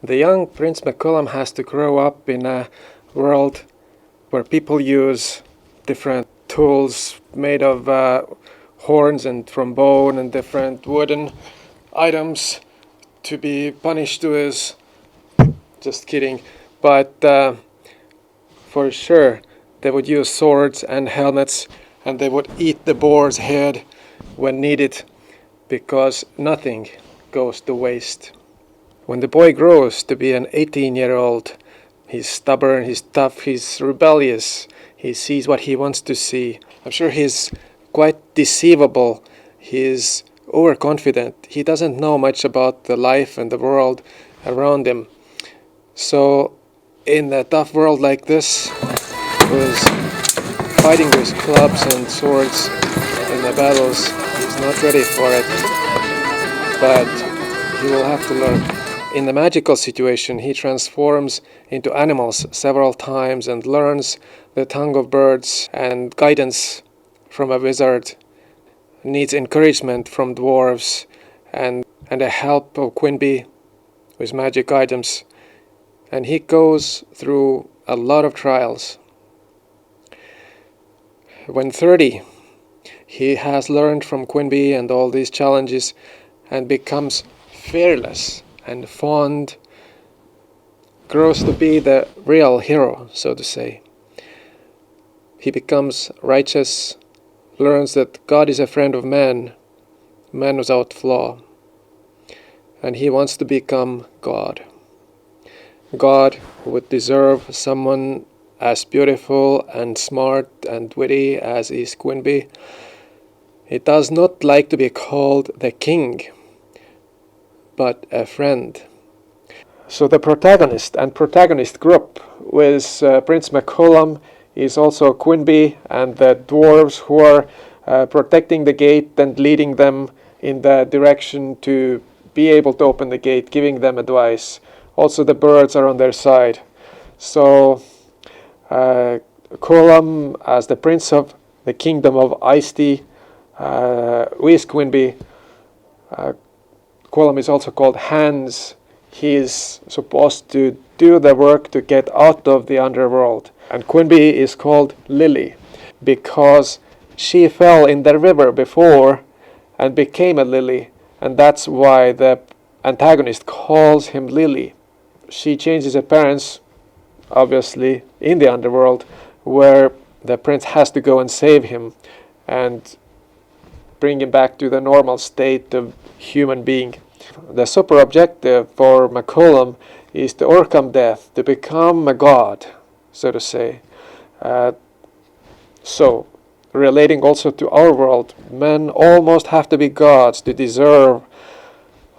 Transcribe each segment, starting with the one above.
The young Prince Mac Cuillaume has to grow up in a world where people use different tools made of horns and trombone and different wooden items to be punished to his... Just kidding. But for sure they would use swords and helmets, and they would eat the boar's head when needed, because nothing goes to waste. When the boy grows to be an 18-year-old, he's stubborn, he's tough, he's rebellious, he sees what he wants to see. I'm sure he's quite deceivable, he's overconfident, he doesn't know much about the life and the world around him. So in a tough world like this, who's fighting with clubs and swords in the battles, he's not ready for it, but he will have to learn. In the magical situation, he transforms into animals several times and learns the tongue of birds and guidance from a wizard, needs encouragement from dwarves and the help of Quenby with magic items, and he goes through a lot of trials. When 30, he has learned from Quenby and all these challenges and becomes fearless and fond, grows to be the real hero, so to say. He becomes righteous, learns that God is a friend of man, man without flaw, and he wants to become God. God would deserve someone as beautiful and smart and witty as is Quenby. He does not like to be called the king, but a friend. So the protagonist and protagonist group with Prince Mac Cuillaume is also Quenby and the dwarves who are protecting the gate and leading them in the direction to be able to open the gate, giving them advice. Also the birds are on their side. So Cuillaume as the prince of the kingdom of Ice-T with Quenby. Cuillaume is also called Hans. He is supposed to do the work to get out of the underworld. And Quenby is called Lily because she fell in the river before and became a lily, and that's why the antagonist calls him Lily. She changes appearance, obviously, in the underworld, where the prince has to go and save him and bring him back to the normal state of human being. The super objective for Mac Cuillaume is to overcome death, to become a god, so to say. So, relating also to our world, men almost have to be gods to deserve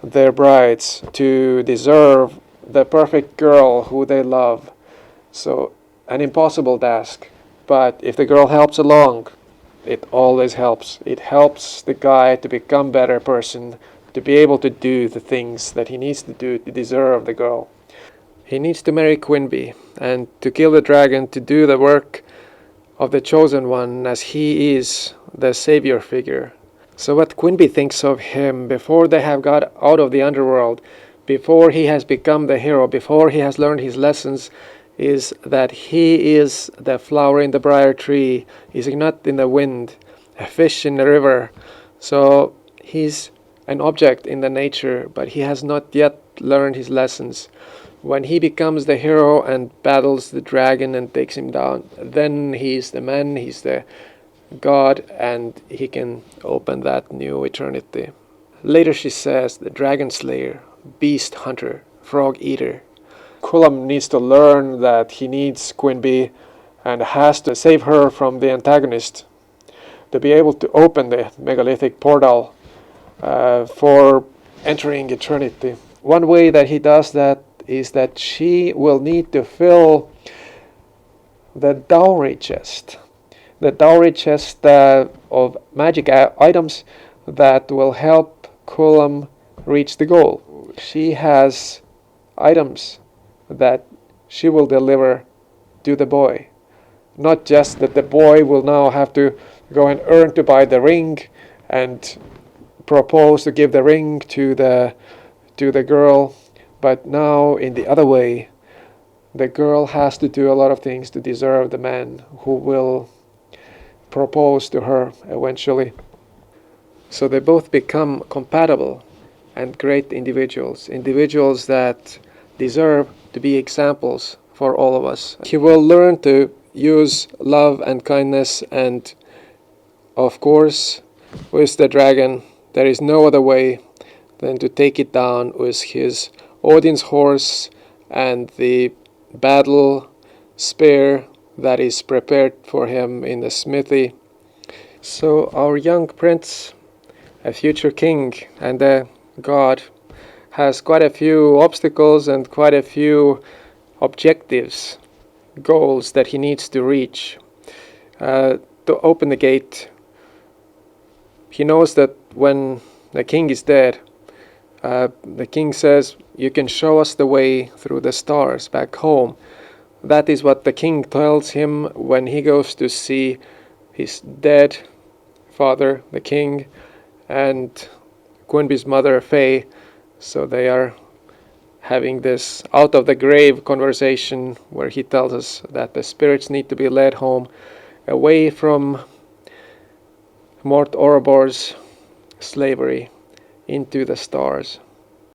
their brides, to deserve the perfect girl who they love. So, an impossible task. But if the girl helps along, it always helps. It helps the guy to become a better person, to be able to do the things that he needs to do to deserve the girl. He needs to marry Quenby and to kill the dragon, to do the work of the chosen one, as he is the savior figure. So what Quenby thinks of him before they have got out of the underworld, before he has become the hero, before he has learned his lessons, is that he is the flower in the briar tree, is a nut in the wind, a fish in the river. So he's an object in the nature, but he has not yet learned his lessons. When he becomes the hero and battles the dragon and takes him down, then he's the man, he's the god, and he can open that new eternity. Later she says, the dragon slayer, beast hunter, frog eater. Cuillaume needs to learn that he needs Quenby and has to save her from the antagonist to be able to open the megalithic portal for entering eternity. One way that he does that is that she will need to fill the dowry chest. The dowry chest of magic items that will help Cuillaume reach the goal. She has items that she will deliver to the boy. Not just that the boy will now have to go and earn to buy the ring and propose to give the ring to the girl, But now, in the other way, the girl has to do a lot of things to deserve the man who will propose to her eventually. So they both become compatible and great individuals, individuals that deserve to be examples for all of us. He will learn to use love and kindness, and of course, with the dragon, there is no other way than to take it down with his Odin's horse and the battle spear that is prepared for him in the smithy. So our young prince, a future king and a god, has quite a few obstacles and quite a few objectives, goals that he needs to reach. To open the gate, he knows that when the king is dead, the king says, "You can show us the way through the stars back home." That is what the king tells him when he goes to see his dead father, the king, and Quenby's mother, Faye. So they are having this out of the grave conversation where he tells us that the spirits need to be led home away from Mort Orobor's slavery into the stars.